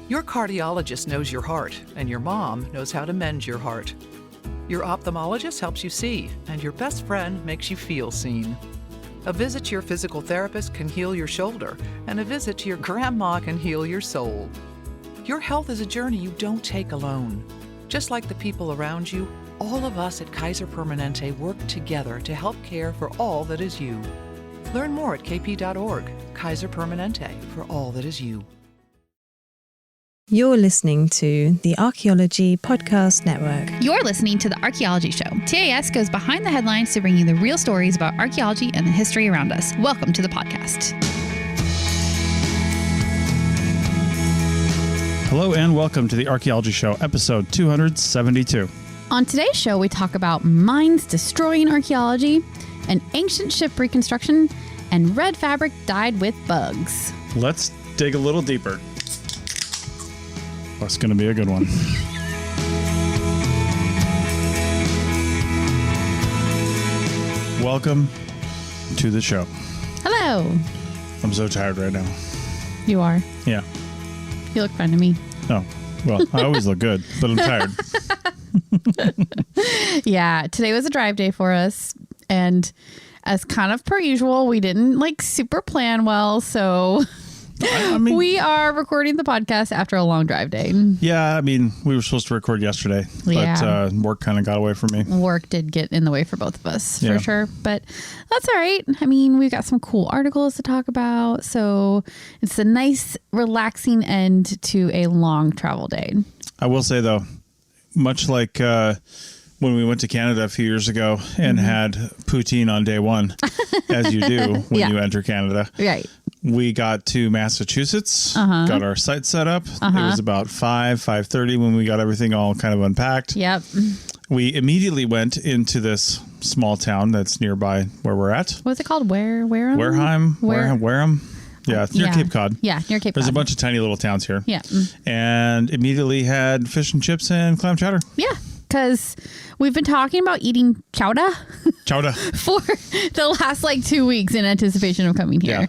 Your cardiologist knows your heart, and your mom knows how to mend your heart. Your ophthalmologist helps you see, and your best friend makes you feel seen. A visit to your physical therapist can heal your shoulder, and a visit to your grandma can heal your soul. Your health is a journey you don't take alone. Just like the people around you, all of us at Kaiser Permanente work together to help care for all that is you. Learn more at kp.org. Kaiser Permanente, for all that is you. You're listening to the Archaeology Podcast Network. You're listening to the Archaeology Show. TAS goes behind the headlines to bring you the real stories about archaeology and the history around us. Welcome to the podcast. Hello and welcome to the Archaeology Show, episode 272. On today's show, we talk about mines destroying archaeology, an ancient ship reconstruction, and red fabric dyed with bugs. Let's dig a little deeper. That's going to be a good one. Welcome to the show. Hello. I'm so tired right now. You are. Yeah. You look fine to me. Oh, well, I always look good, but I'm tired. Yeah, today was a drive day for us, and as kind of per usual, we didn't super plan well, so I mean, we are recording the podcast after a long drive day. Yeah, I mean, we were supposed to record yesterday, but work kind of got away from me. Work did get in the way for both of us, for sure, but that's all right. I mean, we've got some cool articles to talk about, so it's a nice, relaxing end to a long travel day. I will say, though, much like when we went to Canada a few years ago and had poutine on day one, as you do when you enter Canada. Right. We got to Massachusetts, got our site set up. It was about 5:30 when we got everything all kind of unpacked. Yep. We immediately went into this small town that's nearby where we're at. What's it called? Wareham? Wareham. Yeah, it's near Cape Cod. Yeah, near Cape Cod. There's a bunch of tiny little towns here. Yeah. And immediately had fish and chips and clam chowder. Yeah, because we've been talking about eating chowder. Chowder. For the last 2 weeks in anticipation of coming here. Yeah.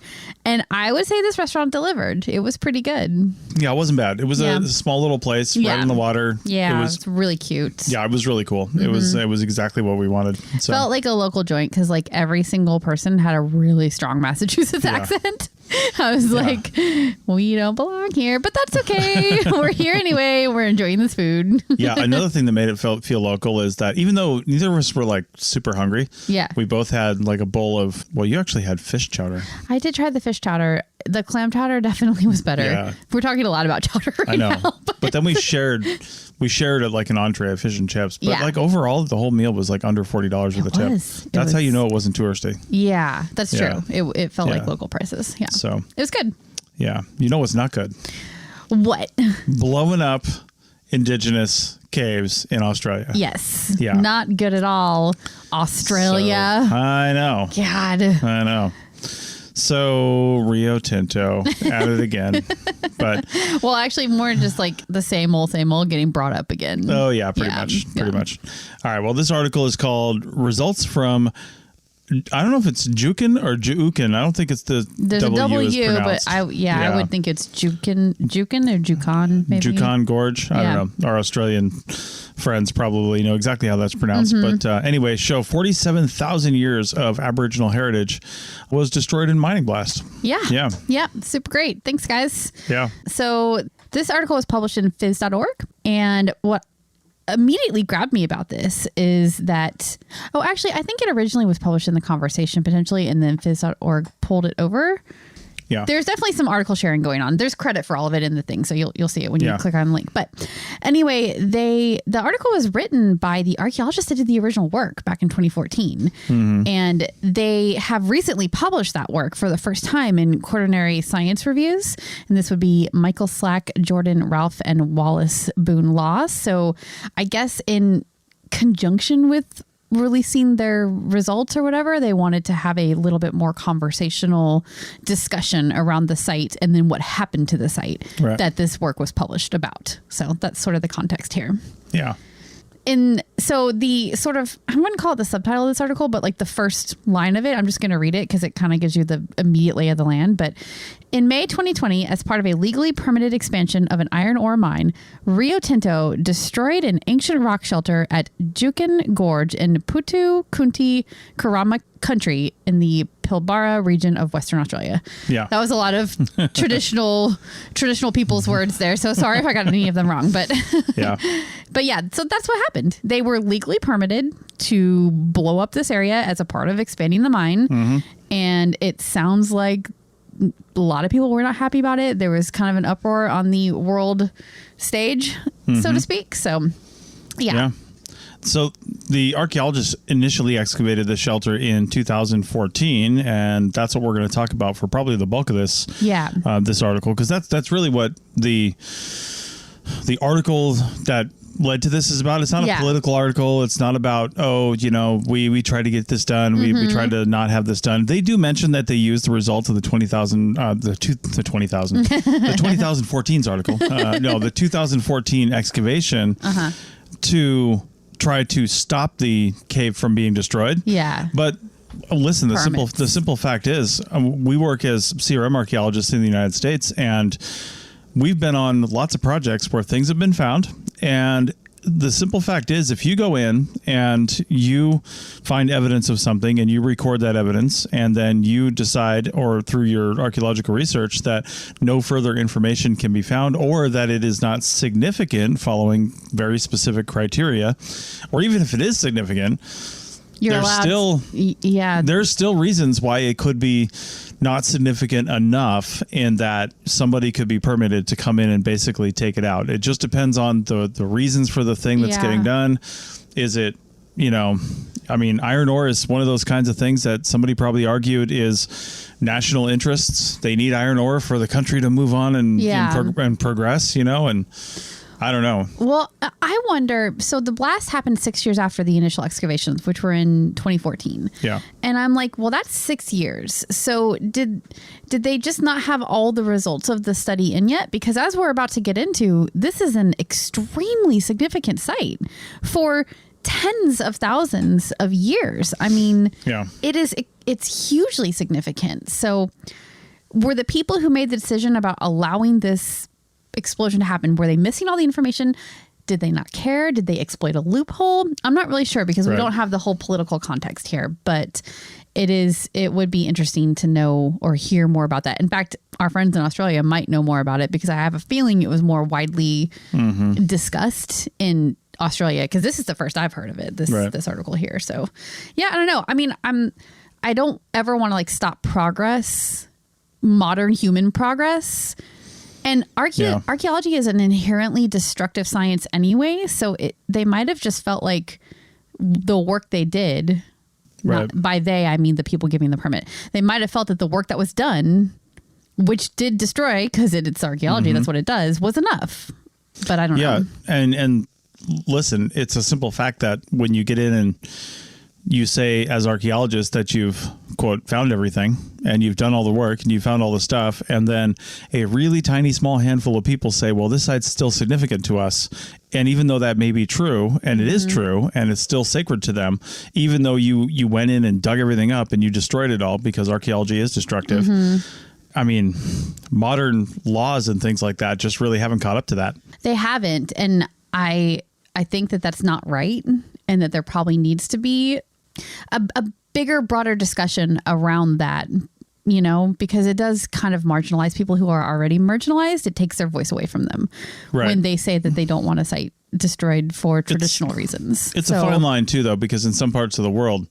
And I would say this restaurant delivered. It was pretty good. Yeah, it wasn't bad. It was a small little place right on the water. Yeah, it was really cute. Yeah, it was really cool. It was exactly what we wanted. So. Felt like a local joint because every single person had a really strong Massachusetts accent. I was like, we don't belong here, but that's okay. We're here anyway. We're enjoying this food. Yeah, another thing that made it feel local is that even though neither of us were super hungry, we both had a bowl of, you actually had fish chowder. I did try the fish chowder. The clam chowder definitely was better. Yeah. We're talking a lot about chowder right now. But then we shared it like an entree of fish and chips. But overall, the whole meal was under $40 with a tip. That's how you know it wasn't touristy. Yeah, that's true. It felt like local prices. Yeah. So it was good. Yeah. You know what's not good? What? Blowing up indigenous caves in Australia. Yes. Yeah. Not good at all. Australia. So, I know. God. I know. So Rio Tinto at it again, but actually more just the same old getting brought up again. Oh yeah, pretty much. All right. Well, this article is called "Results from." I don't know if it's Jukin or Juukin. I don't think it's there's a W, but I would think it's Jukin or Jukan. Maybe Jukan Gorge. I don't know. Our Australian friends probably know exactly how that's pronounced. But anyway, 47,000 years of Aboriginal heritage was destroyed in mining blast. Yeah. Super great. Thanks, guys. Yeah. So this article was published in phys.org, and what immediately grabbed me about this is that, actually, I think it originally was published in The Conversation potentially, and then phys.org pulled it over. Yeah. There's definitely some article sharing going on. There's credit for all of it in the thing, so you'll see it when you click on the link. But anyway, the article was written by the archaeologists that did the original work back in 2014. And they have recently published that work for the first time in quaternary science reviews. And this would be Michael Slack, Jordan Ralph, and Wallace Boone Law. So I guess in conjunction with releasing their results or whatever, they wanted to have a little bit more conversational discussion around the site and then what happened to the site that this work was published about. So that's sort of the context here. Yeah. So the sort of, I wouldn't call it the subtitle of this article, but like the first line of it, I'm just going to read it because it kind of gives you the immediate lay of the land. But in May 2020, as part of a legally permitted expansion of an iron ore mine, Rio Tinto destroyed an ancient rock shelter at Juukan Gorge in Putu Kunti Kurrama country in the Pilbara region of Western Australia. Yeah. That was a lot of traditional people's words there. So sorry if I got any of them wrong, but yeah. But yeah, so that's what happened. They were legally permitted to blow up this area as a part of expanding the mine. And it sounds like a lot of people were not happy about it. There was kind of an uproar on the world stage, so to speak. So yeah. So the archaeologists initially excavated the shelter in 2014, and that's what we're going to talk about for probably the bulk of this this article, because that's really what the article that led to this is about. It's not a political article. It's not about, we tried to get this done. We tried to not have this done. They do mention that they used the results of the 2014's article. The 2014 excavation to try to stop the cave from being destroyed. Yeah. But listen, the simple fact is we work as CRM archaeologists in the United States, and we've been on lots of projects where things have been found. And the simple fact is, if you go in and you find evidence of something and you record that evidence, and then you decide, or through your archaeological research, that no further information can be found, or that it is not significant following very specific criteria, or even if it is significant, there's still reasons why it could be not significant enough in that somebody could be permitted to come in and basically take it out. It just depends on the reasons for the thing that's getting done. Is it, iron ore is one of those kinds of things that somebody probably argued is national interests. They need iron ore for the country to move on and progress, and I don't know. Well, I wonder, so the blast happened 6 years after the initial excavations, which were in 2014. Yeah. And I'm like, well, that's 6 years. So did they just not have all the results of the study in yet? Because as we're about to get into, this is an extremely significant site for tens of thousands of years. I mean, it's hugely significant. So were the people who made the decision about allowing this explosion to happen, were they missing all the information? Did they not care? Did they exploit a loophole? I'm not really sure, because we don't have the whole political context here, but it would be interesting to know or hear more about that. In fact, our friends in Australia might know more about it, because I have a feeling it was more widely discussed in Australia, because this is the first I've heard of it, this article here. So yeah, I don't know. I mean, I don't ever want to stop progress, modern human progress. And archaeology is an inherently destructive science anyway, so they might have just felt like the work they did, by they, I mean the people giving the permit, they might have felt that the work that was done, which did destroy, because it's archaeology, that's what it does, was enough. But I don't know. Yeah, and listen, it's a simple fact that when you get in and you say as archaeologists that you've, quote, found everything and you've done all the work and you found all the stuff, and then a really tiny small handful of people say, well, this site's still significant to us. And even though that may be true, and it is true, and it's still sacred to them, even though you went in and dug everything up and you destroyed it all, because archaeology is destructive. I mean, modern laws and things like that just really haven't caught up to that. They haven't. And I think that that's not right, and that there probably needs to be a bigger, broader discussion around that, because it does kind of marginalize people who are already marginalized. It takes their voice away from them when they say that they don't want a site destroyed for traditional reasons. It's a fine line too, though, because in some parts of the world,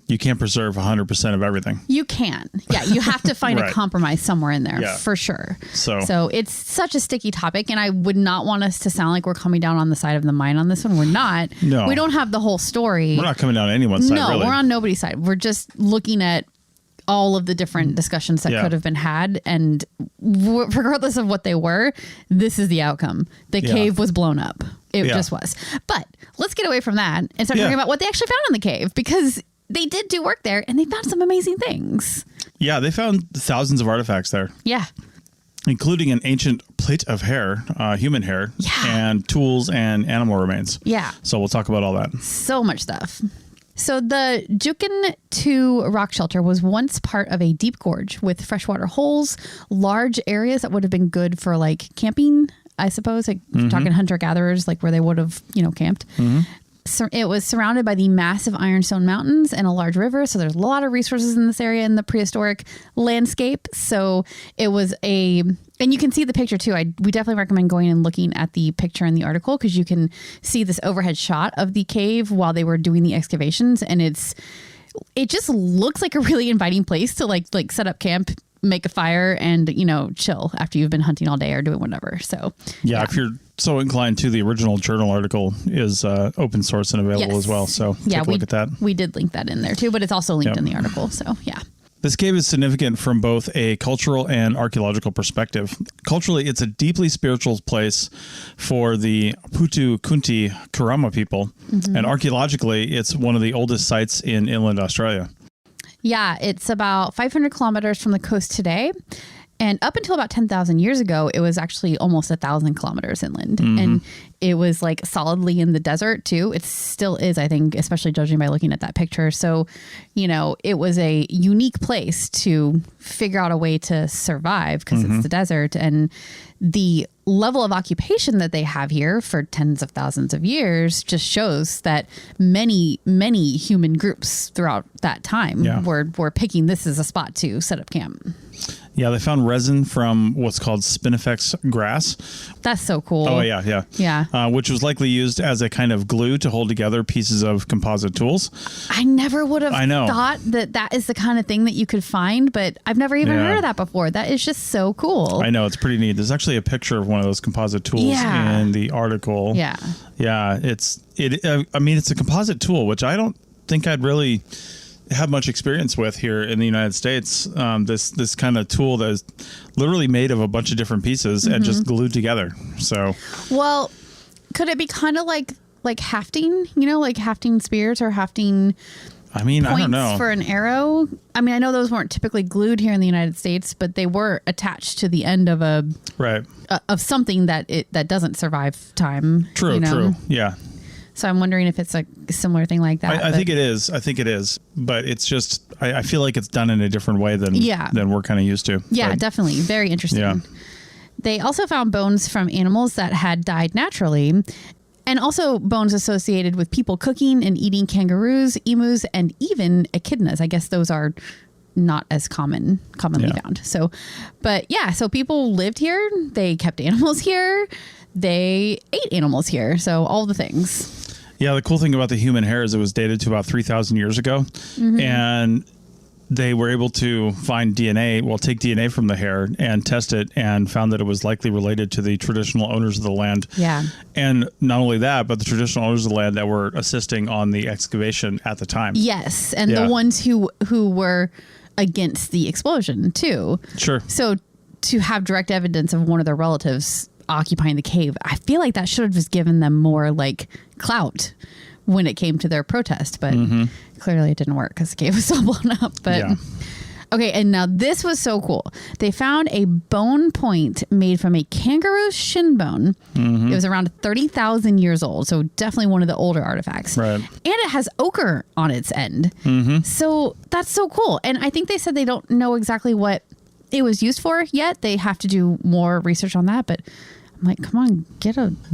you can't preserve 100% of everything. You can. Yeah. You have to find a compromise somewhere in there for sure. So it's such a sticky topic, and I would not want us to sound like we're coming down on the side of the mine on this one. We're not. No. We don't have the whole story. We're not coming down anyone's side, really. No, we're on nobody's side. We're just looking at all of the different discussions that could have been had, and regardless of what they were, this is the outcome. The cave was blown up. It just was. But let's get away from that and start talking about what they actually found in the cave, because they did do work there and they found some amazing things. Yeah, they found thousands of artifacts there. Yeah. Including an ancient plate of hair, human hair, Yeah. and tools and animal remains. Yeah. So we'll talk about all that. So much stuff. So the Jukin 2 rock shelter was once part of a deep gorge with freshwater holes, large areas that would have been good for like camping, I suppose, like talking hunter-gatherers, like where they would have, camped. So it was surrounded by the massive ironstone mountains and a large river. So there's a lot of resources in this area in the prehistoric landscape. So it was and you can see the picture too. We definitely recommend going and looking at the picture in the article because you can see this overhead shot of the cave while they were doing the excavations. And it just looks like a really inviting place to like set up camp, make a fire and, chill after you've been hunting all day or doing whatever. So yeah. If you're so inclined to, the original journal article is open source and available as well. So take a look at that. We did link that in there too, but it's also linked in the article. So yeah. This cave is significant from both a cultural and archaeological perspective. Culturally, it's a deeply spiritual place for the Putu Kunti Kurama people. And archaeologically, it's one of the oldest sites in inland Australia. Yeah, it's about 500 kilometers from the coast today. And up until about 10,000 years ago, it was actually almost 1,000 kilometers inland. And it was like solidly in the desert too. It still is, I think, especially judging by looking at that picture. So, it was a unique place to figure out a way to survive because it's the desert. And the level of occupation that they have here for tens of thousands of years just shows that many, many human groups throughout that time were picking this as a spot to set up camp. Yeah, they found resin from what's called spinifex grass. That's so cool. Oh, yeah. Yeah. Which was likely used as a kind of glue to hold together pieces of composite tools. I never would have thought that is the kind of thing that you could find, but I've never even heard of that before. That is just so cool. I know, it's pretty neat. There's actually a picture of one of those composite tools in the article. Yeah. Yeah, it's a composite tool, which I don't think I'd really have much experience with here in the United States. This kind of tool that is literally made of a bunch of different pieces and just glued together. So, well, could it be kind of like hafting? Like hafting spears or hafting. I don't know. For an arrow. I know those weren't typically glued here in the United States, but they were attached to the end of of something that doesn't survive time. True. Yeah. So I'm wondering if it's a similar thing like that. I think it is. But it's just, I feel like it's done in a different way than we're kind of used to. Yeah, but, definitely. Very interesting. Yeah. They also found bones from animals that had died naturally, and also bones associated with people cooking and eating kangaroos, emus, and even echidnas. I guess those are not as commonly found. So people lived here. They kept animals here. They ate animals here. So all the things. Yeah, the cool thing about the human hair is it was dated to about 3,000 years ago. And they were able to find take DNA from the hair and test it, and found that it was likely related to the traditional owners of the land. Yeah. And not only that, but the traditional owners of the land that were assisting on the excavation at the time. Yes. And the ones who were against the explosion too. Sure. So to have direct evidence of one of their relatives occupying the cave, I feel like that should have just given them more like clout when it came to their protest, but clearly it didn't work because the cave was all blown up. But okay, and now this was so cool. They found a bone point made from a kangaroo's shin bone. It was around 30,000 years old, so definitely one of the older artifacts. Right. And it has ochre on its end. So that's so cool. And I think they said they don't know exactly what it was used for yet. They have to do more research on that, but I'm like, come on,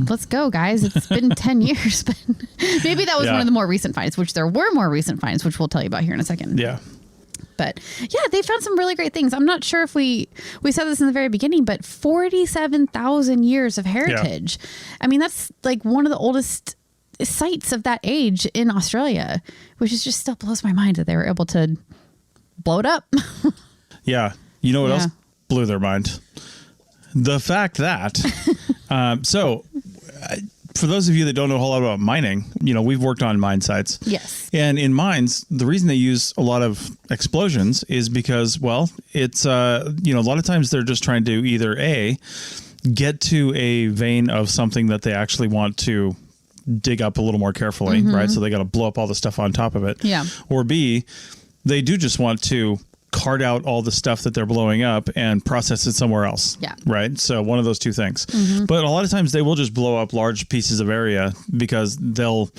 let's go, guys. It's been 10 years, but maybe that was one of the more recent finds, which there were more recent finds, which we'll tell you about here in a second. Yeah. But yeah, they found some really great things. I'm not sure if we said this in the very beginning, but 47,000 years of heritage. Yeah. That's like one of the oldest sites of that age in Australia, which is just still blows my mind that they were able to blow it up. Yeah. You know what else blew their mind? The fact that, for those of you that don't know a whole lot about mining, we've worked on mine sites. Yes. And in mines, the reason they use a lot of explosions is because, it's, a lot of times they're just trying to either A, get to a vein of something that they actually want to dig up a little more carefully, right? So they got to blow up all the stuff on top of it. Yeah. Or B, they do just want to cart out all the stuff that they're blowing up and process it somewhere else. Yeah. Right. So one of those two things. But a lot of times they will just blow up large pieces of area because they'll,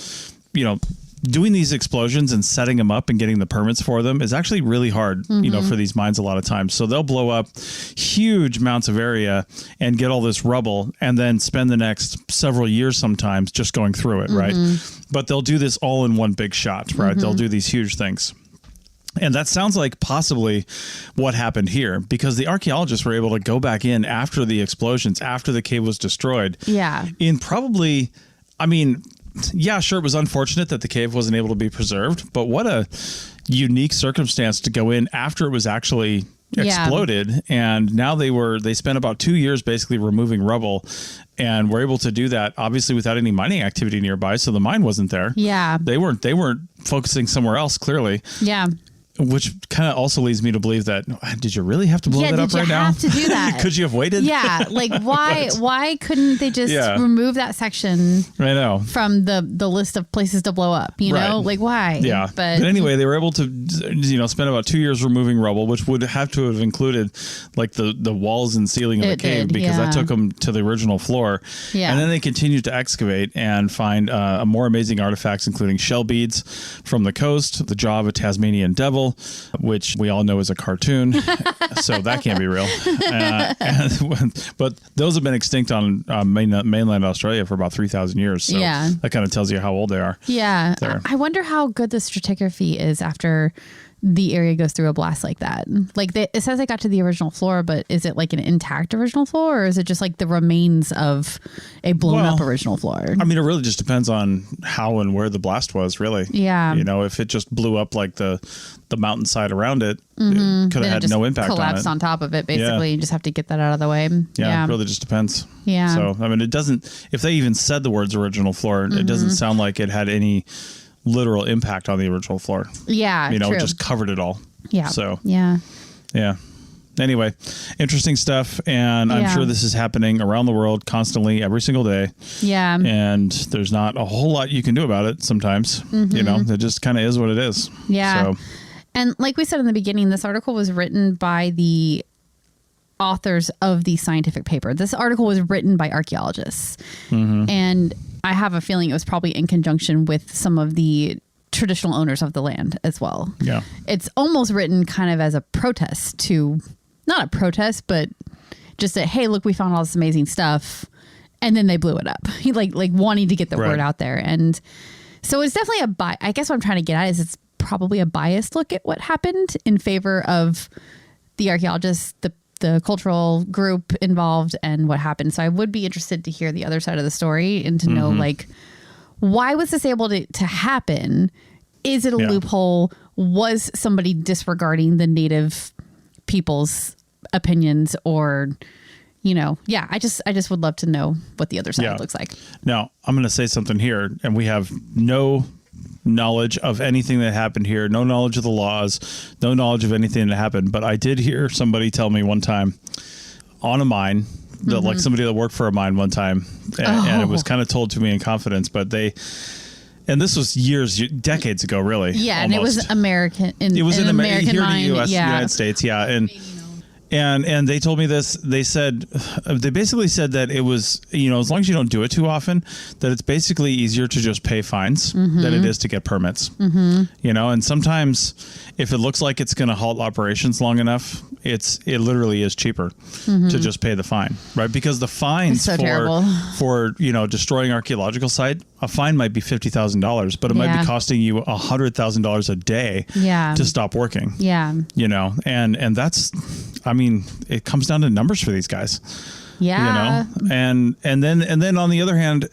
doing these explosions and setting them up and getting the permits for them is actually really hard, for these mines a lot of times. So they'll blow up huge amounts of area and get all this rubble and then spend the next several years sometimes just going through it, right? But they'll do this all in one big shot, right? They'll do these huge things. And that sounds like possibly what happened here, because the archaeologists were able to go back in after the explosions, after the cave was destroyed. Yeah. In probably, yeah, sure, it was unfortunate that the cave wasn't able to be preserved, but what a unique circumstance to go in after it was actually exploded. And now they spent about 2 years basically removing rubble, and were able to do that obviously without any mining activity nearby. So the mine wasn't there. Yeah. They weren't focusing somewhere else, clearly. Yeah. Which kind of also leads me to believe that, did you really have to blow that up right now? Did you have to do that? Could you have waited? Yeah. Like why couldn't they just remove that section I know. from the list of places to blow up, know? Like why? Yeah. But anyway, they were able to, spend about 2 years removing rubble, which would have to have included like the walls and ceiling of the cave, because that took them to the original floor. Yeah. And then they continued to excavate and find more amazing artifacts, including shell beads from the coast, the jaw of a Tasmanian devil, which we all know is a cartoon, so that can't be real. But those have been extinct on mainland Australia for about 3,000 years. So that kind of tells you how old they are. Yeah. I wonder how good the stratigraphy is after the area goes through a blast like that. Like it says they got to the original floor, but is it like an intact original floor, or is it just like the remains of a blown up original floor? It really just depends on how and where the blast was, really. Yeah. If it just blew up like the mountainside around it, it could have had no impact on it. Collapsed on top of it, basically. You just have to get that out of the way. Yeah, it really just depends. Yeah. So, it doesn't, if they even said the words original floor, it doesn't sound like it had any literal impact on the original floor. Yeah, it just covered it all. Yeah. So yeah. Anyway, interesting stuff, and I'm sure this is happening around the world constantly, every single day. Yeah. And there's not a whole lot you can do about it sometimes. It just kind of is what it is. Yeah. So. And like we said in the beginning, this article was written by the authors of the scientific paper. This article was written by archaeologists. And I have a feeling it was probably in conjunction with some of the traditional owners of the land as well. Yeah. It's almost written kind of as a protest to, not a protest, but just a, hey, look, we found all this amazing stuff. And then they blew it up. like wanting to get the word out there. And so it's definitely I guess what I'm trying to get at is it's probably a biased look at what happened in favor of the archaeologists, the cultural group involved, and what happened. So I would be interested to hear the other side of the story and to know, like, why was this able to happen? Is it a loophole? Was somebody disregarding the native people's opinions, or, I just would love to know what the other side looks like. Now, I'm going to say something here, and we have no knowledge of anything that happened here, no knowledge of the laws, no knowledge of anything that happened. But I did hear somebody tell me one time on a mine, that like somebody that worked for a mine one time, and it was kind of told to me in confidence, but and this was decades ago, really. Yeah, almost. And it was American. It was an American here mine, in the United States, And they told me this. They basically said that it was, as long as you don't do it too often, that it's basically easier to just pay fines than it is to get permits. And sometimes if it looks like it's going to halt operations long enough, it literally is cheaper to just pay the fine, right? Because the fines for destroying archaeological site, a fine might be $50,000, but it might be costing you $100,000 a day to stop working. Yeah. And that's, it comes down to numbers for these guys. Yeah. And then on the other hand,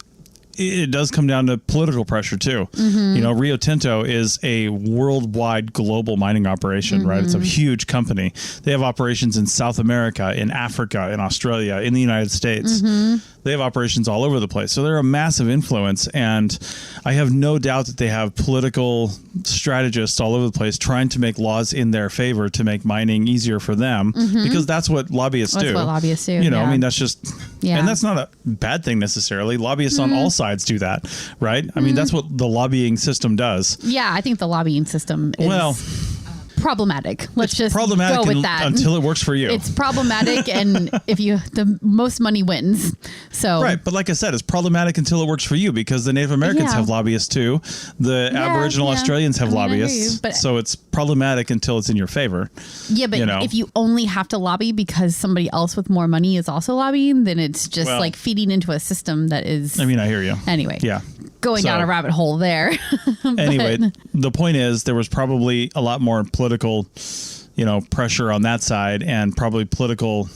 it does come down to political pressure too. Rio Tinto is a worldwide global mining operation, right? It's a huge company. They have operations in South America, in Africa, in Australia, in the United States. They have operations all over the place. So they're a massive influence. And I have no doubt that they have political strategists all over the place trying to make laws in their favor to make mining easier for them, because that's what lobbyists do. That's what lobbyists do. That's just, and that's not a bad thing necessarily. Lobbyists on all sides do that, right? That's what the lobbying system does. Yeah, I think the lobbying system is problematic. Let's just problematic go with that until it works for you. It's problematic, and if the most money wins. So right, but like I said, it's problematic until it works for you because the Native Americans have lobbyists too. The Aboriginal Australians have lobbyists, so it's problematic until it's in your favor. Yeah, but if you only have to lobby because somebody else with more money is also lobbying, then it's just like feeding into a system that is. I mean, I hear you. Anyway, going down a rabbit hole there. Anyway, the point is there was probably a lot more political, pressure on that side and probably political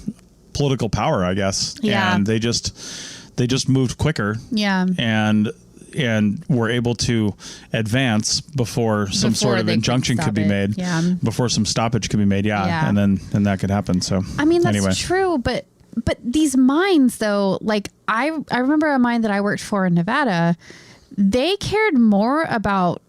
power, I guess. Yeah. And they just moved quicker. Yeah. And were able to advance before some sort of injunction could be made. Yeah. Before some stoppage could be made. Yeah. And then that could happen. So I mean, that's true, but these mines though, like I remember a mine that I worked for in Nevada, they cared more about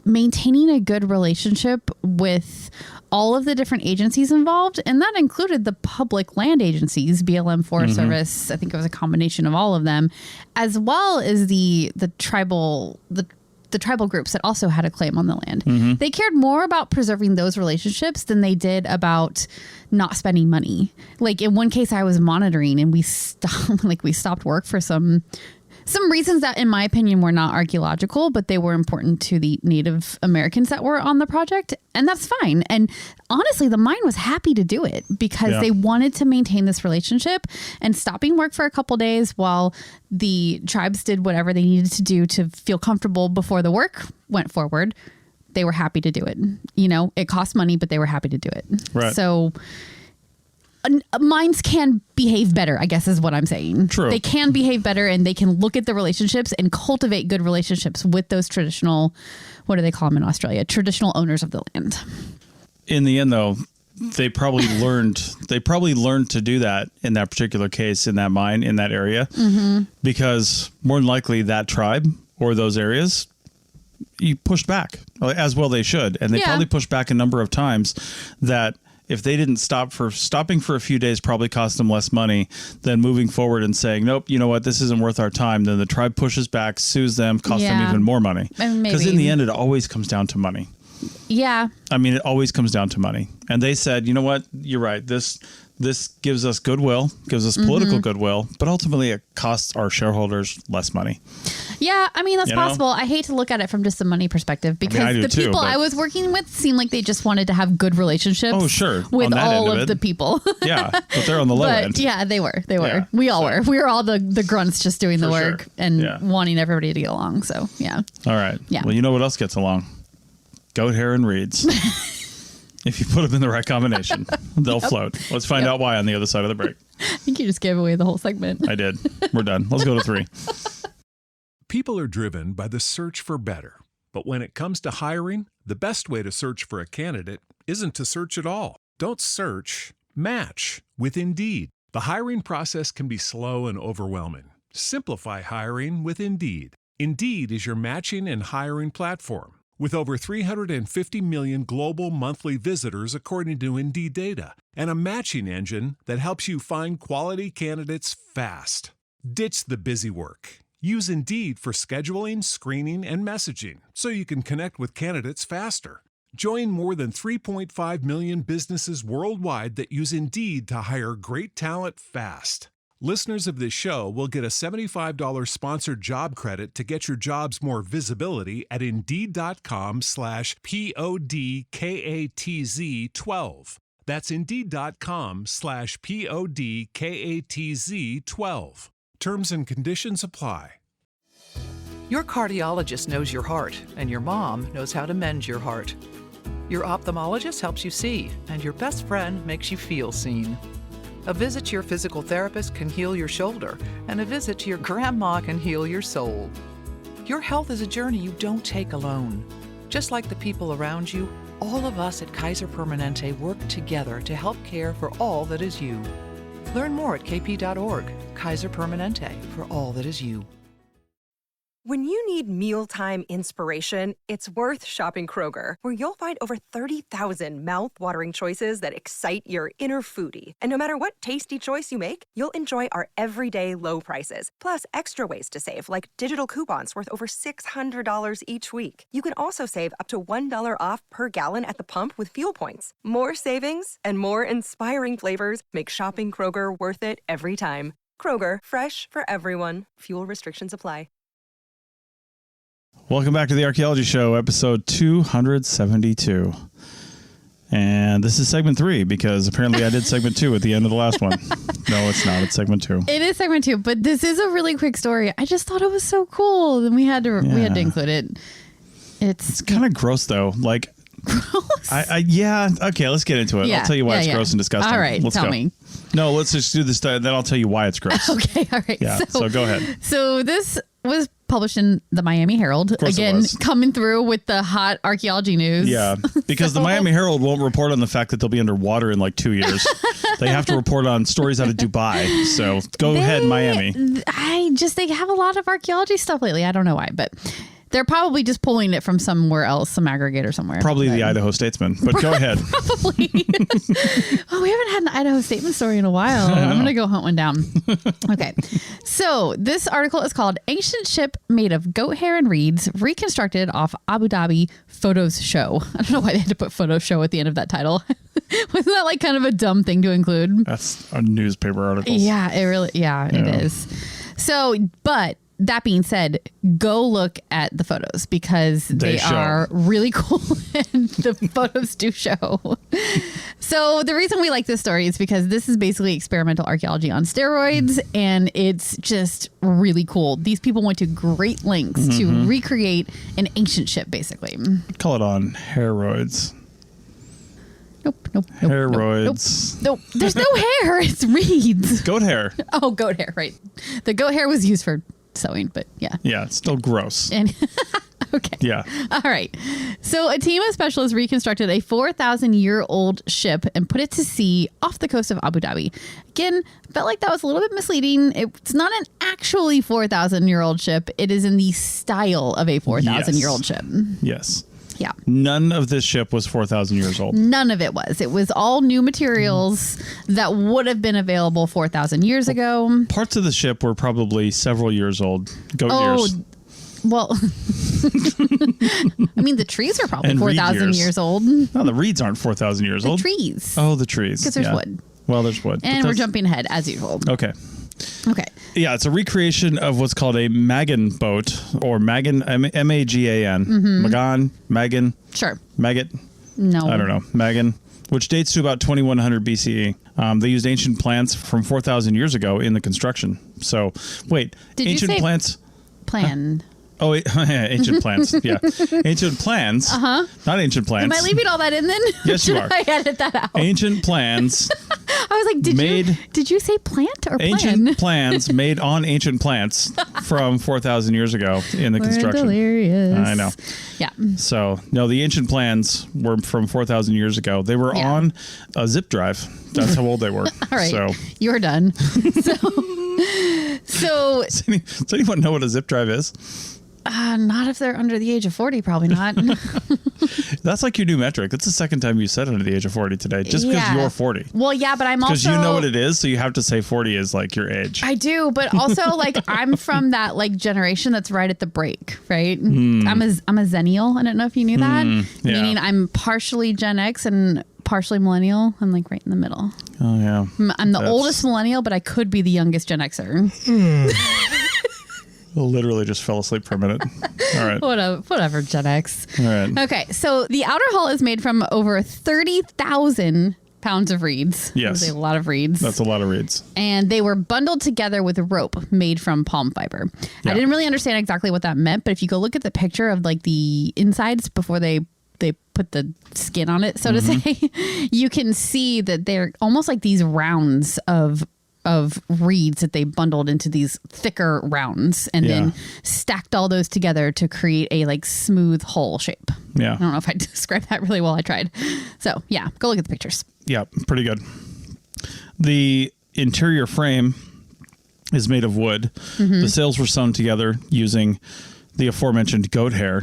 maintaining a good relationship with all of the different agencies involved, and that included the public land agencies, BLM, Forest Service. I think it was a combination of all of them, as well as the tribal groups that also had a claim on the land. They cared more about preserving those relationships than they did about not spending money. Like in one case, I was monitoring, and we stopped work for some reasons that, in my opinion, were not archaeological, but they were important to the Native Americans that were on the project. And that's fine. And honestly, the mine was happy to do it because they wanted to maintain this relationship, and stopping work for a couple days while the tribes did whatever they needed to do to feel comfortable before the work went forward. They were happy to do it. It cost money, but they were happy to do it. Right. So mines can behave better, I guess is what I'm saying. True. They can behave better, and they can look at the relationships and cultivate good relationships with those traditional, what do they call them in Australia? Traditional owners of the land. In the end, though, they probably learned to do that in that particular case, in that mine, in that area, because more than likely that tribe or those areas, you pushed back, as well they should. And they probably pushed back a number of times that if they didn't stopping for a few days probably cost them less money than moving forward and saying, nope, you know what, this isn't worth our time. Then the tribe pushes back, sues them, costs them even more money. Because in the end, it always comes down to money. Yeah. I mean, it always comes down to money. And they said, you know what, you're right. This gives us goodwill, gives us political goodwill, but ultimately it costs our shareholders less money. Yeah, I mean, that's possible. I hate to look at it from just a money perspective because the people I was working with seemed like they just wanted to have good relationships with all of the people. Yeah, but they're on the low end. Yeah, they were. Yeah, we all were. We were all the grunts just doing the work and wanting everybody to get along. So, yeah. All right. Yeah. Well, you know what else gets along? Goat hair and reeds. If you put them in the right combination, they'll float. Let's find out why on the other side of the break. I think you just gave away the whole segment. I did. We're done. Let's go to 3. People are driven by the search for better. But when it comes to hiring, the best way to search for a candidate isn't to search at all. Don't search, match with Indeed. The hiring process can be slow and overwhelming. Simplify hiring with Indeed. Indeed is your matching and hiring platform. With over 350 million global monthly visitors according to Indeed data, and a matching engine that helps you find quality candidates fast. Ditch the busy work. Use Indeed for scheduling, screening, and messaging so you can connect with candidates faster. Join more than 3.5 million businesses worldwide that use Indeed to hire great talent fast. Listeners of this show will get a $75 sponsored job credit to get your jobs more visibility at Indeed.com/PODKATZ12. That's Indeed.com/PODKATZ12. Terms and conditions apply. Your cardiologist knows your heart, and your mom knows how to mend your heart. Your ophthalmologist helps you see, and your best friend makes you feel seen. A visit to your physical therapist can heal your shoulder, and a visit to your grandma can heal your soul. Your health is a journey you don't take alone. Just like the people around you, all of us at Kaiser Permanente work together to help care for all that is you. Learn more at kp.org. Kaiser Permanente, for all that is you. When you need mealtime inspiration, it's worth shopping Kroger, where you'll find over 30,000 mouth-watering choices that excite your inner foodie. And no matter what tasty choice you make, you'll enjoy our everyday low prices, plus extra ways to save, like digital coupons worth over $600 each week. You can also save up to $1 off per gallon at the pump with fuel points. More savings and more inspiring flavors make shopping Kroger worth it every time. Kroger, fresh for everyone. Fuel restrictions apply. Welcome back to the Archaeology Show, episode 272. And this is segment 3, because apparently I did segment 2 at the end of the last one. No, it's not. It's segment 2. It is segment 2, but this is a really quick story. I just thought it was so cool, and we had to include it. It's kind of gross, though. Like, gross. Yeah. Okay, let's get into it. Yeah, I'll tell you why it's gross and disgusting. All right, tell me. No, let's just do this, and then I'll tell you why it's gross. Okay, all right. Yeah, so go ahead. So this was published in the Miami Herald. Again, coming through with the hot archaeology news. Yeah, because the Miami Herald won't report on the fact that they'll be underwater in like 2 years. They have to report on stories out of Dubai. So go ahead, Miami. They have a lot of archaeology stuff lately. I don't know why, but they're probably just pulling it from somewhere else, some aggregator somewhere. Probably the Idaho Statesman, but go ahead. Probably. Oh, we haven't had an Idaho Statesman story in a while. I'm going to go hunt one down. Okay. So this article is called Ancient Ship Made of Goat Hair and Reeds Reconstructed Off Abu Dhabi Photos Show. I don't know why they had to put photo show at the end of that title. Wasn't that like kind of a dumb thing to include? That's a newspaper article. Yeah, it is. So, but that being said, go look at the photos because they are really cool and the photos do show. So the reason we like this story is because this is basically experimental archaeology on steroids, and it's just really cool. These people went to great lengths to recreate an ancient ship, basically. Call it on heroids. Nope. Heroids. Nope. There's no hair. It's reeds. Goat hair. Oh, goat hair. Right. The goat hair was used for sewing, but yeah. Yeah, it's still gross. And okay. Yeah. All right. So a team of specialists reconstructed a 4,000-year-old ship and put it to sea off the coast of Abu Dhabi. Again, felt like that was a little bit misleading. It's not an actually 4,000-year-old ship. It is in the style of a 4,000-year-old ship. Yes. Yeah. None of this ship was 4,000 years old. None of it was. It was all new materials that would have been available 4,000 years ago. Parts of the ship were probably several years old. Goat years. Well, I mean, the trees are probably 4,000 years old. No, the reeds aren't 4,000 years old. The trees. Oh, the trees. Because there's wood. Well, there's wood. And we're jumping ahead, as usual. Okay. Yeah, it's a recreation of what's called a Magan boat, or Magan, M-A-G-A-N. Magan. Sure. Maggot. No. I don't know. Magan, which dates to about 2100 BCE. They used ancient plants from 4,000 years ago in the construction. So, wait. Did ancient you say plants? Plan. Oh, ancient plants. Yeah. Ancient plans. Not ancient plants. Am I leaving all that in then? Yes, you are. I edit that out. Ancient plans. I was like, did you say plant or plan? Ancient plans made on ancient plants from 4,000 years ago in the construction. Delirious. I know. Yeah. So, no, the ancient plans were from 4,000 years ago. They were on a zip drive. That's how old they were. All right. So you're done. So does anyone know what a zip drive is? Not if they're under the age of 40, probably not. That's like your new metric. That's the second time you said under the age of 40 today, just because you're 40. Well, yeah, but I'm also... Because you know what it is, so you have to say 40 is like your age. I do, but also like I'm from that like generation that's right at the break, right? I'm a Zennial. I don't know if you knew that. Meaning I'm partially Gen X and partially millennial. I'm like right in the middle. Oh, yeah. I'm the oldest millennial, but I could be the youngest Gen Xer. Literally just fell asleep for a minute. All right. Whatever, Gen X. All right. Okay, so the outer hull is made from over 30,000 pounds of reeds. Yes. That's a lot of reeds. That's a lot of reeds. And they were bundled together with a rope made from palm fiber. Yeah. I didn't really understand exactly what that meant, but if you go look at the picture of like the insides before they put the skin on it, so to say, you can see that they're almost like these rounds of reeds that they bundled into these thicker rounds and then stacked all those together to create a like smooth hull shape. Yeah. I don't know if I described that really well. I tried. So yeah, go look at the pictures. Yeah, pretty good. The interior frame is made of wood. The sails were sewn together using the aforementioned goat hair.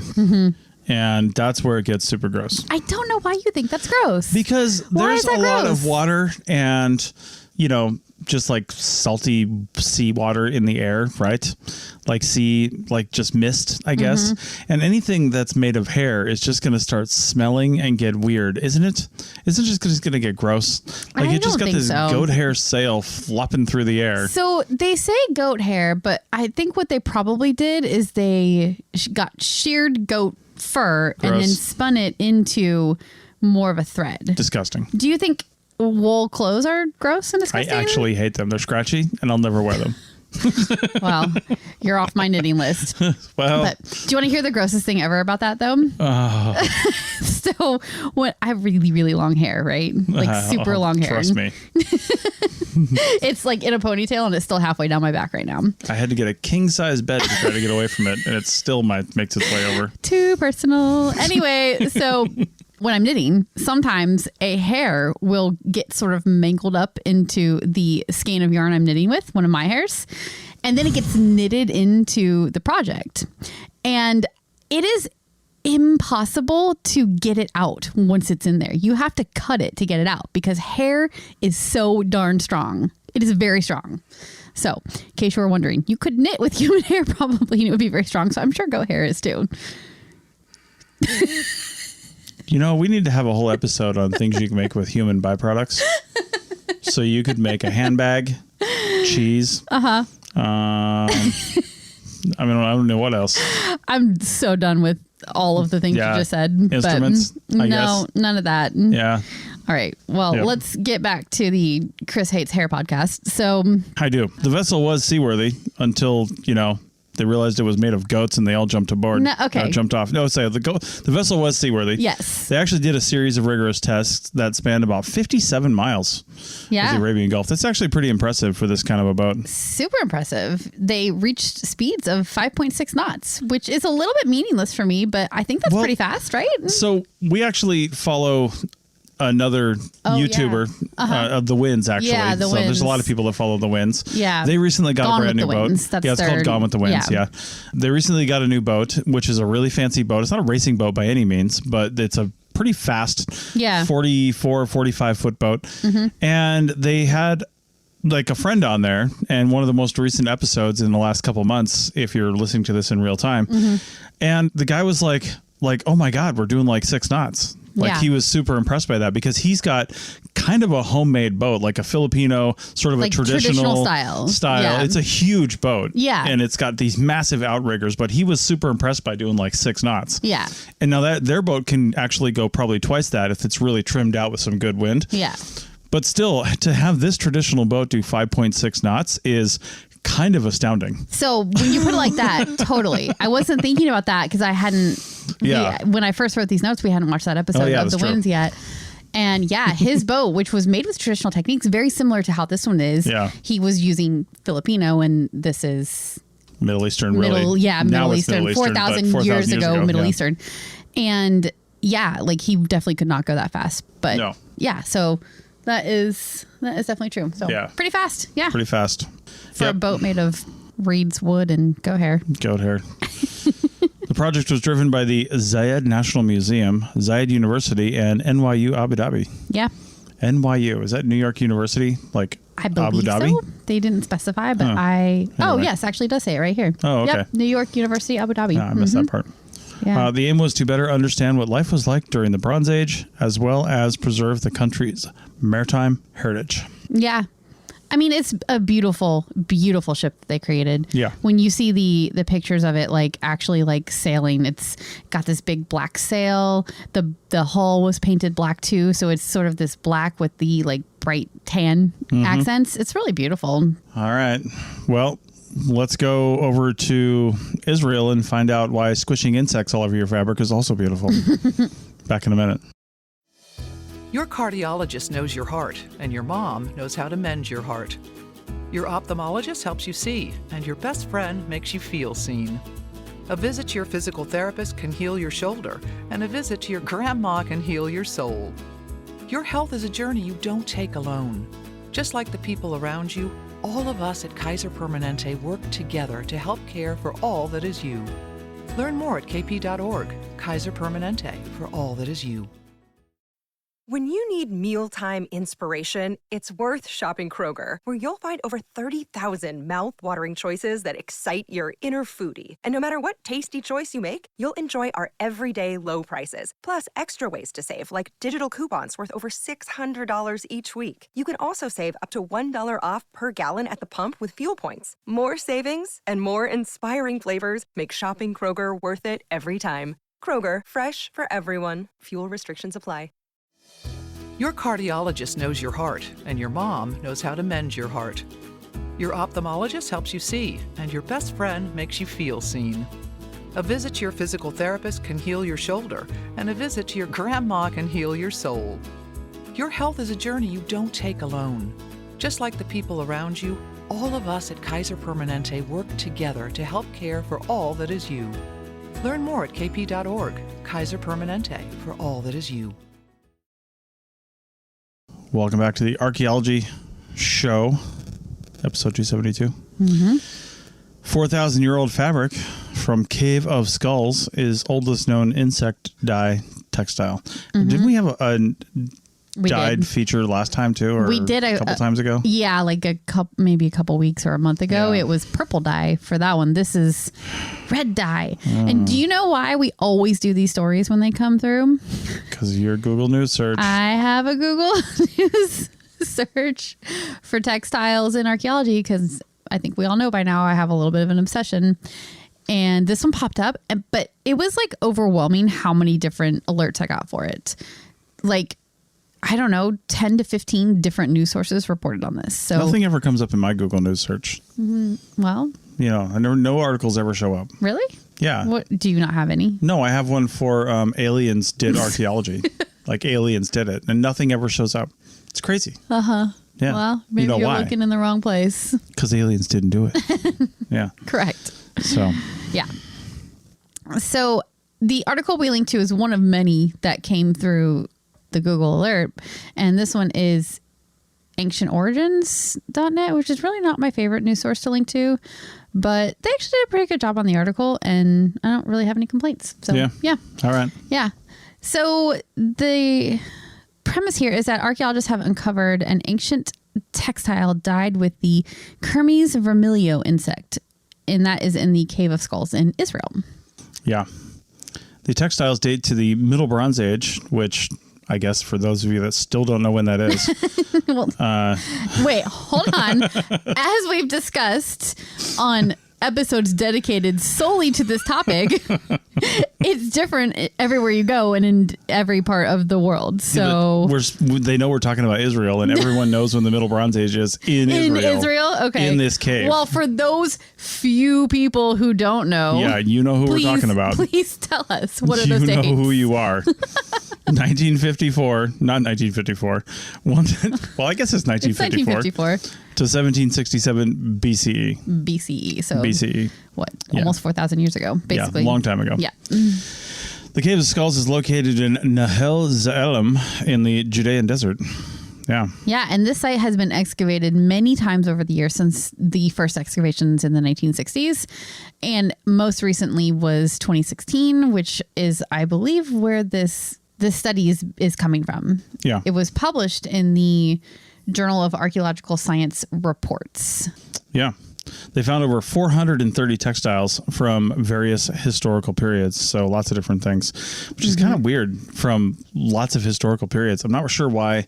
And that's where it gets super gross. I don't know why you think that's gross. Because there's a lot of water and, you know, just like salty seawater in the air, right? Like just mist, I guess. And anything that's made of hair is just going to start smelling and get weird, isn't it? Isn't it just going to get gross? Like it just got this goat hair sail flopping through the air. So they say goat hair, but I think what they probably did is they got sheared goat fur and then spun it into more of a thread. Disgusting. Do you think wool clothes are gross and disgusting? I actually hate them. They're scratchy and I'll never wear them. Well, you're off my knitting list. But do you want to hear the grossest thing ever about that though? So when I have really, really long hair, right? Like super long hair. Trust me. It's like in a ponytail and it's still halfway down my back right now. I had to get a king size bed to try to get away from it, and it still makes its way over. Too personal. Anyway, so when I'm knitting, sometimes a hair will get sort of mangled up into the skein of yarn I'm knitting with, one of my hairs, and then it gets knitted into the project. And it is impossible to get it out once it's in there. You have to cut it to get it out because hair is so darn strong. It is very strong. So, in case you were wondering, you could knit with human hair probably and it would be very strong. So I'm sure goat hair is too. You know, we need to have a whole episode on things you can make with human byproducts. So you could make a handbag, cheese. I don't know what else. I'm so done with all of the things you just said. Instruments, but I guess. None of that. Yeah. All right. Well, let's get back to the Chris Hates Hair podcast. So I do. The vessel was seaworthy until, you know, they realized it was made of goats and they all jumped aboard. No, okay. Jumped off. No, the vessel was seaworthy. Yes. They actually did a series of rigorous tests that spanned about 57 miles of the Arabian Gulf. That's actually pretty impressive for this kind of a boat. Super impressive. They reached speeds of 5.6 knots, which is a little bit meaningless for me, but I think that's pretty fast, right? So we actually follow another YouTuber of the Winds, actually. Yeah, the Winds. There's a lot of people that follow the Winds. Yeah. They recently got a brand new boat. Winds. That's it's called Gone with the Winds. Yeah. They recently got a new boat, which is a really fancy boat. It's not a racing boat by any means, but it's a pretty fast 44, 45 foot boat. And they had like a friend on there, and one of the most recent episodes in the last couple months, if you're listening to this in real time. And the guy was like, oh my God, we're doing like 6 knots. He was super impressed by that because he's got kind of a homemade boat, like a Filipino sort of like a traditional style. Yeah. It's a huge boat. Yeah. And it's got these massive outriggers, but he was super impressed by doing like 6 knots. Yeah. And now that their boat can actually go probably twice that if it's really trimmed out with some good wind. Yeah. But still, to have this traditional boat do 5.6 knots is kind of astounding. So when you put it like that, totally. I wasn't thinking about that because I hadn't. When I first wrote these notes, we hadn't watched that episode of The Winds yet. And his boat, which was made with traditional techniques, very similar to how this one is. Yeah. He was using Filipino, and this is Middle Eastern, really. Middle Eastern. 4,000 years ago, Middle Eastern. And like he definitely could not go that fast. But so that is definitely true. So pretty fast. Yeah. Pretty fast. For a boat made of reeds, wood, and goat hair. The project was driven by the Zayed National Museum, Zayed University, and NYU Abu Dhabi. Yeah. NYU. Is that New York University? Like I believe Abu Dhabi? So. They didn't specify, but yes, actually it does say it right here. Oh, okay. Yep, New York University, Abu Dhabi. I missed that part. Yeah. The aim was to better understand what life was like during the Bronze Age, as well as preserve the country's maritime heritage. Yeah. I mean, it's a beautiful, beautiful ship that they created. Yeah. When you see the pictures of it, like actually like sailing, it's got this big black sail. The hull was painted black too. So it's sort of this black with the like bright tan accents. It's really beautiful. All right. Well, let's go over to Israel and find out why squishing insects all over your fabric is also beautiful. Back in a minute. Your cardiologist knows your heart, and your mom knows how to mend your heart. Your ophthalmologist helps you see, and your best friend makes you feel seen. A visit to your physical therapist can heal your shoulder, and a visit to your grandma can heal your soul. Your health is a journey you don't take alone. Just like the people around you, all of us at Kaiser Permanente work together to help care for all that is you. Learn more at kp.org. Kaiser Permanente, for all that is you. When you need mealtime inspiration, it's worth shopping Kroger, where you'll find over 30,000 mouth-watering choices that excite your inner foodie. And no matter what tasty choice you make, you'll enjoy our everyday low prices, plus extra ways to save, like digital coupons worth over $600 each week. You can also save up to $1 off per gallon at the pump with fuel points. More savings and more inspiring flavors make shopping Kroger worth it every time. Kroger, fresh for everyone. Fuel restrictions apply. Your cardiologist knows your heart, and your mom knows how to mend your heart. Your ophthalmologist helps you see, and your best friend makes you feel seen. A visit to your physical therapist can heal your shoulder, and a visit to your grandma can heal your soul. Your health is a journey you don't take alone. Just like the people around you, all of us at Kaiser Permanente work together to help care for all that is you. Learn more at kp.org. Kaiser Permanente, for all that is you. Welcome back to the Archaeology Show, episode 272. 4,000-year-old fabric from Cave of Skulls is oldest known insect dye textile. Didn't we have a dyed feature last time too? Or we did a couple times ago. Yeah, like maybe a couple weeks or a month ago. It was purple dye for that one. This is red dye. And do you know why we always do these stories when they come through? Because of your Google News search. I have a Google News search for textiles in archaeology because I think we all know by now I have a little bit of an obsession. And this one popped up, but it was like overwhelming how many different alerts I got for it. Like, I don't know, 10 to 15 different news sources reported on this. So nothing ever comes up in my Google News search. Well, you know, no articles ever show up. Really? Yeah. What, do you not have any? No, I have one for aliens did archaeology. Like aliens did it, and nothing ever shows up. It's crazy. Yeah. Well, maybe you're why? Looking in the wrong place. Because aliens didn't do it. Yeah. Correct. So. Yeah. So the article we linked to is one of many that came through the Google alert. And this one is ancientorigins.net, which is really not my favorite news source to link to, but they actually did a pretty good job on the article and I don't really have any complaints. So yeah. All right. Yeah. So the premise here is that archaeologists have uncovered an ancient textile dyed with the Kermes vermilio insect, and that is in the Cave of Skulls in Israel. Yeah. The textiles date to the Middle Bronze Age, which I guess for those of you that still don't know when that is. Well, wait, hold on. As we've discussed on episodes dedicated solely to this topic, it's different everywhere you go and in every part of the world. So they know we're talking about Israel, and everyone knows when the Middle Bronze Age is in Israel. Okay. In this cave. Well, for those few people who don't know. Yeah, you know who we're talking about. Please tell us. What are those dates? You know who you are. 1954, not 1954. Well, I guess it's 1954. To 1767 BCE. BCE. So BCE. What? Almost 4,000 years ago, basically. Yeah, a long time ago. Yeah. The Cave of Skulls is located in Nahel Za'elim in the Judean desert. Yeah. Yeah, and this site has been excavated many times over the years since the first excavations in the 1960s. And most recently was 2016, which is, I believe, where this study is coming from. Yeah. It was published in the Journal of Archaeological Science Reports. Yeah. They found over 430 textiles from various historical periods. So lots of different things, which is kind of weird from lots of historical periods. I'm not sure why.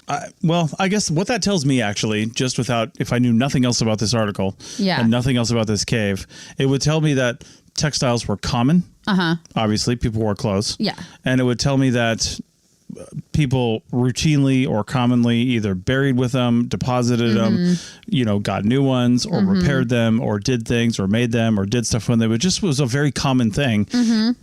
I guess what that tells me, actually, just if I knew nothing else about this article and nothing else about this cave, it would tell me that textiles were common. Obviously, people wore clothes. Yeah. And it would tell me that people routinely or commonly either buried with them, deposited them, got new ones or repaired them or did things or made them or did stuff when they would. Just was a very common thing.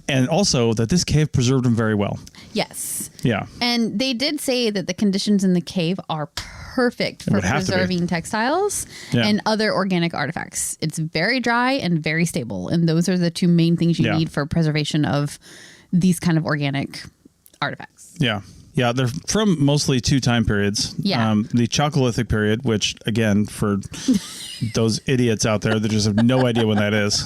And also that this cave preserved them very well. Yes. Yeah. And they did say that the conditions in the cave are perfect for preserving textiles and other organic artifacts. It's very dry and very stable. And those are the two main things you need for preservation of these kind of organic artifacts. Yeah. Yeah, they're from mostly 2 time periods. Yeah. The Chalcolithic period, which, again, for those idiots out there that just have no idea when that is.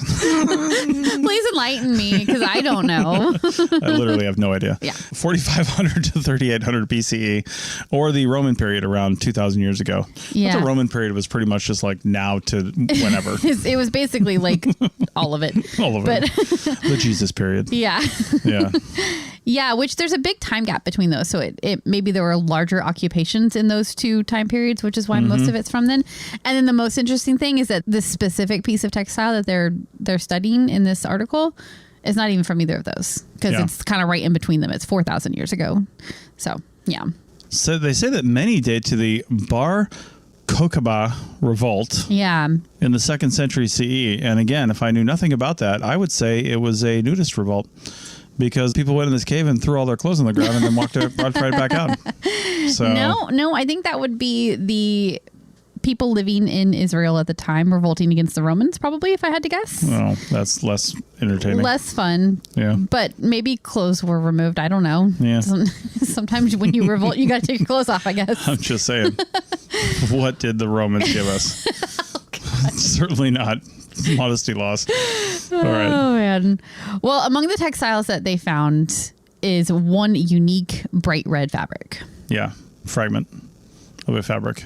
Please enlighten me, because I don't know. I literally have no idea. Yeah. 4,500 to 3,800 BCE, or the Roman period around 2,000 years ago. Yeah. The Roman period was pretty much just like now to whenever. It was basically like all of it. All of it. The Jesus period. Yeah. Yeah. Yeah, which there's a big time gap between those. So it maybe there were larger occupations in those 2 time periods, which is why most of it's from then. And then the most interesting thing is that this specific piece of textile that they're studying in this article is not even from either of those, because it's kind of right in between them. It's 4,000 years ago. So, yeah. So they say that many date to the Bar Kokhba revolt in the 2nd century CE. And again, if I knew nothing about that, I would say it was a nudist revolt. Because people went in this cave and threw all their clothes on the ground and then walked right back out. So No, I think that would be the people living in Israel at the time revolting against the Romans, probably, if I had to guess. Well, that's less entertaining. Less fun. Yeah. But maybe clothes were removed. I don't know. Yeah. Sometimes when you revolt, you got to take your clothes off, I guess. I'm just saying. What did the Romans give us? Certainly not modesty laws. All right. Oh, man. Well, among the textiles that they found is one unique bright red fabric. Yeah. Fragment of a fabric.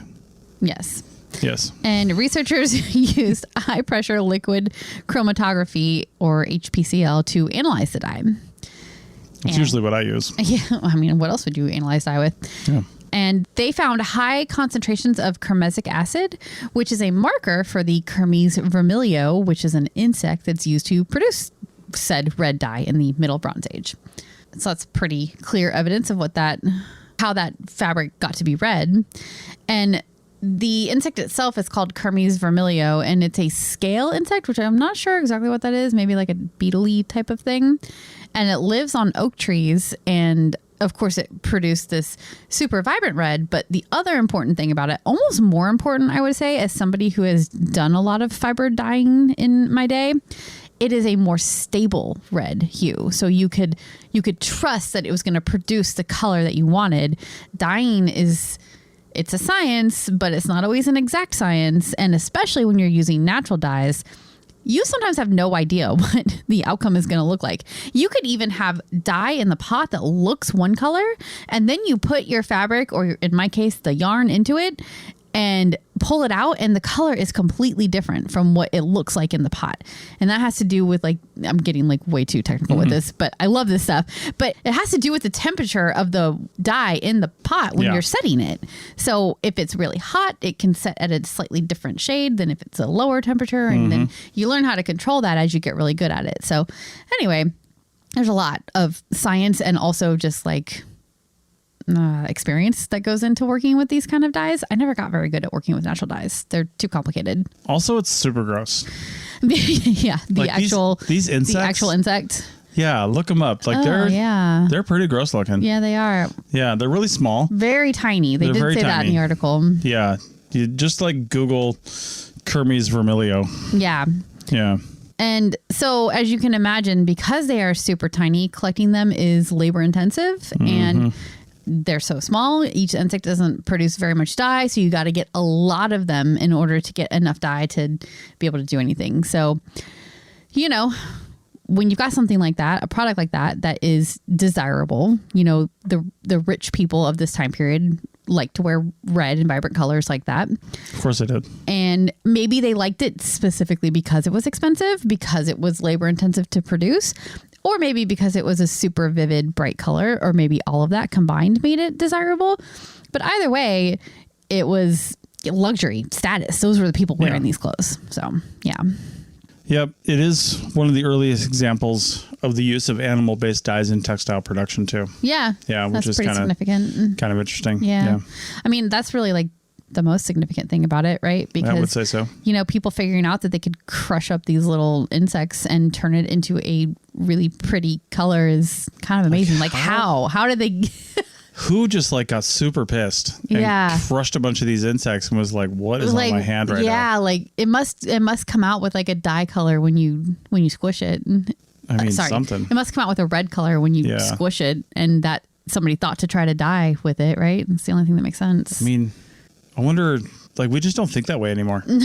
Yes. Yes. And researchers used high pressure liquid chromatography, or HPCL, to analyze the dye. It's usually what I use. Yeah. I mean, what else would you analyze dye with? Yeah. And they found high concentrations of kermesic acid, which is a marker for the Kermes vermilio, which is an insect that's used to produce said red dye in the Middle Bronze Age. So that's pretty clear evidence of how that fabric got to be red. And the insect itself is called Kermes vermilio, and it's a scale insect, which I'm not sure exactly what that is. Maybe like a beetle-y type of thing. And it lives on oak trees, and of course, it produced this super vibrant red. But the other important thing about it, almost more important, I would say, as somebody who has done a lot of fiber dyeing in my day, it is a more stable red hue. So you could trust that it was going to produce the color that you wanted. Dyeing it's a science, but it's not always an exact science. And especially when you're using natural dyes, you sometimes have no idea what the outcome is going to look like. You could even have dye in the pot that looks one color, and then you put your fabric, or in my case, the yarn, into it and pull it out, and the color is completely different from what it looks like in the pot. And that has to do with, like, I'm getting like way too technical with this, but I love this stuff. But it has to do with the temperature of the dye in the pot when you're setting it. So if it's really hot, it can set at a slightly different shade than if it's a lower temperature. And then you learn how to control that as you get really good at it. So anyway, there's a lot of science and also just like experience that goes into working with these kind of dyes. I never got very good at working with natural dyes. They're too complicated. Also, it's super gross. Yeah, these insects. The actual insect. Yeah, look them up. Like they're pretty gross looking. Yeah, they are. Yeah, they're really small. Very tiny. They did say that in the article. Yeah, you just like Google Kermes vermilio. Yeah. Yeah. And so, as you can imagine, because they are super tiny, collecting them is labor intensive, and they're so small. Each insect doesn't produce very much dye, so you got to get a lot of them in order to get enough dye to be able to do anything. So, you know, when you've got something like that, a product like that, that is desirable, you know, the rich people of this time period like to wear red and vibrant colors like that. Of course they did. And maybe they liked it specifically because it was expensive, because it was labor intensive to produce, or maybe because it was a super vivid, bright color, or maybe all of that combined made it desirable. But either way, it was luxury, status. Those were the people wearing these clothes. So, yeah. Yep. It is one of the earliest examples of the use of animal-based dyes in textile production too. Yeah. Yeah. Which is pretty significant. Kind of interesting. Yeah. I mean, that's really like the most significant thing about it, right? Because I would say so. You know, people figuring out that they could crush up these little insects and turn it into a really pretty color is kind of amazing. Like how did they... Who just like got super pissed and crushed a bunch of these insects and was like, what is on my hand right now? Yeah, like it must come out with like a dye color when you squish it. I mean, something. It must come out with a red color when you squish it, and that somebody thought to try to dye with it, right? It's the only thing that makes sense. I mean, I wonder, like, we just don't think that way anymore. You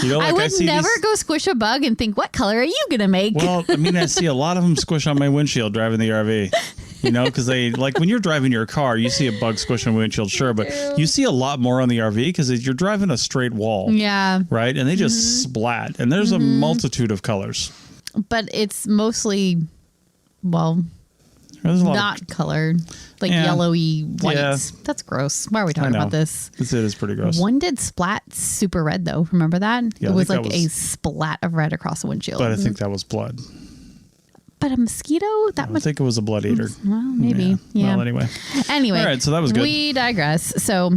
know, like I would never go squish a bug and think, what color are you going to make? Well, I mean, I see a lot of them squish on my windshield driving the RV. You know, because they, like, when you're driving your car, you see a bug squish on the windshield, sure, but you see a lot more on the RV because you're driving a straight wall. Yeah. Right? And they just splat. And there's a multitude of colors. But it's mostly, well, not colored, like yellowy white. Yeah. That's gross. Why are we talking about this? It is pretty gross. One did splat super red, though. Remember that? Yeah, it was like a splat of red across the windshield. But I think that was blood. But a mosquito? I think it was a blood eater. Well, maybe. Yeah. Well, anyway. Anyway. All right, so that was good. We digress. So,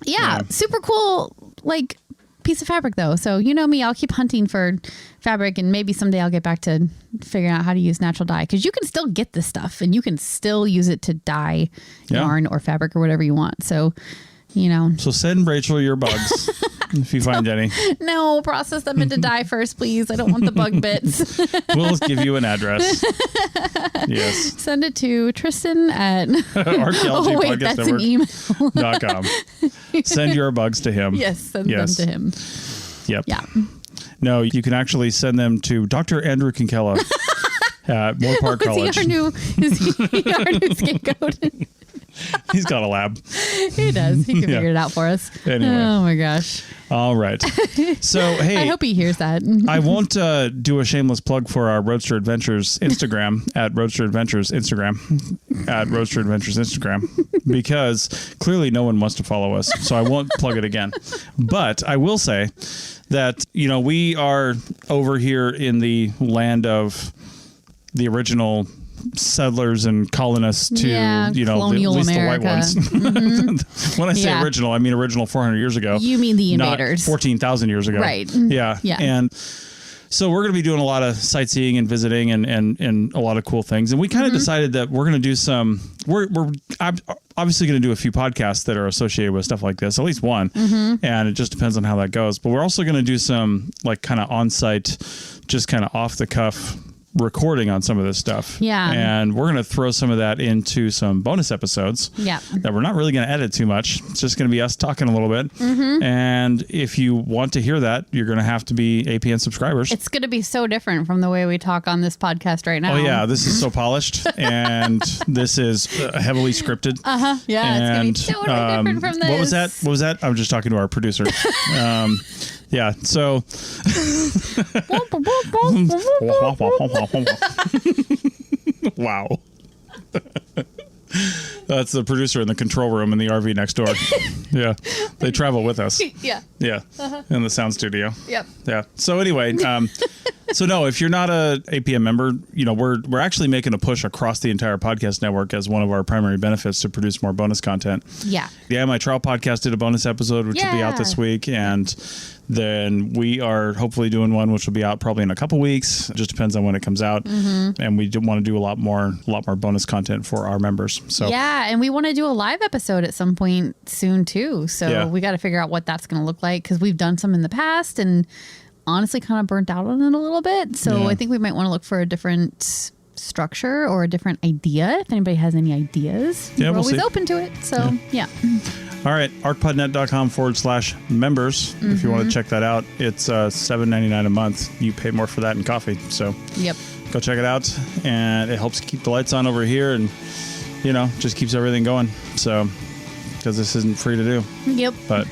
yeah, super cool, like, piece of fabric, though. So, you know me, I'll keep hunting for fabric, and maybe someday I'll get back to figuring out how to use natural dye, because you can still get this stuff, and you can still use it to dye yarn or fabric or whatever you want. So, you know. So send Rachel your bugs if you find any. No, process them into dye first, please. I don't want the bug bits. We'll give you an address. Yes. Send it to Tristan at archaeologypodcastnetwork.com. Send your bugs to him. Yes, send them to him. Yep. Yeah. No, you can actually send them to Dr. Andrew Kinkella at Moore Park College. Is he our new scapegoat? He's got a lab. He does. He can figure it out for us. Anyway. Oh my gosh. All right. So, hey. I hope he hears that. I won't do a shameless plug for our Roadster Adventures Instagram at Roadster Adventures Instagram because clearly no one wants to follow us. So I won't plug it again. But I will say that, you know, we are over here in the land of the original settlers and colonists to, you know, at least America. The white ones. Mm-hmm. When I say original, I mean original 400 years ago. You mean the invaders. Not 14,000 years ago. Right. Yeah. And so we're going to be doing a lot of sightseeing and visiting and a lot of cool things. And we kind of decided that we're going to do we're obviously going to do a few podcasts that are associated with stuff like this, at least one. And it just depends on how that goes. But we're also going to do some like kind of on-site, just kind of off the cuff recording on some of this stuff. Yeah. And we're going to throw some of that into some bonus episodes. Yeah. That we're not really going to edit too much. It's just going to be us talking a little bit. And if you want to hear that, you're going to have to be APN subscribers. It's going to be so different from the way we talk on this podcast right now. Oh yeah. This is so polished and this is heavily scripted. Yeah. And, it's going to be totally different from this. What was that? I was just talking to our producer. Yeah. So wow. That's the producer in the control room in the RV next door. Yeah. They travel with us. Yeah. Yeah. In the sound studio. Yep. Yeah. So anyway, so no, if you're not a APM member, you know, we're actually making a push across the entire podcast network as one of our primary benefits to produce more bonus content. Yeah. The My Trial podcast did a bonus episode, which will be out this week. And then we are hopefully doing one, which will be out probably in a couple weeks. It just depends on when it comes out. And we do want to do a lot more bonus content for our members. So yeah. And we want to do a live episode at some point soon too. So we got to figure out what that's going to look like, because we've done some in the past and honestly kind of burnt out on it a little bit. So I think we might want to look for a different structure or a different idea. If anybody has any ideas, we're always open to it. So yeah. All right. arcpodnet.com/members. If you want to check that out, it's $7.99 a month. You pay more for that in coffee. So go check it out. And it helps keep the lights on over here and, you know, just keeps everything going. So, because this isn't free to do. Yep. But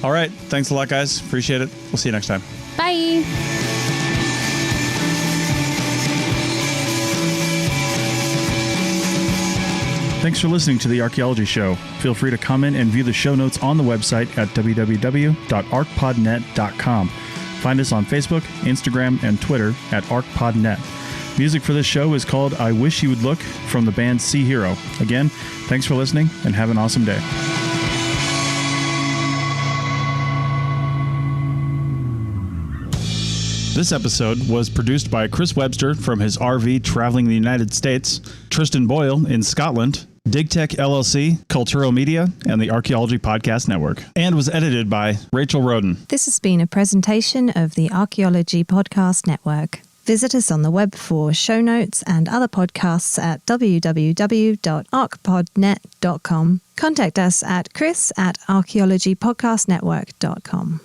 all right. Thanks a lot, guys. Appreciate it. We'll see you next time. Bye. Thanks for listening to The Archaeology Show. Feel free to comment and view the show notes on the website at www.arcpodnet.com. Find us on Facebook, Instagram, and Twitter at ArcPodNet. Music for this show is called I Wish You Would Look from the band Sea Hero. Again, thanks for listening and have an awesome day. This episode was produced by Chris Webster from his RV traveling the United States, Tristan Boyle in Scotland, DigTech LLC, Cultural Media, and the Archaeology Podcast Network, and was edited by Rachel Roden. This has been a presentation of the Archaeology Podcast Network. Visit us on the web for show notes and other podcasts at www.archpodnet.com. Contact us at chris@archaeologypodcastnetwork.com.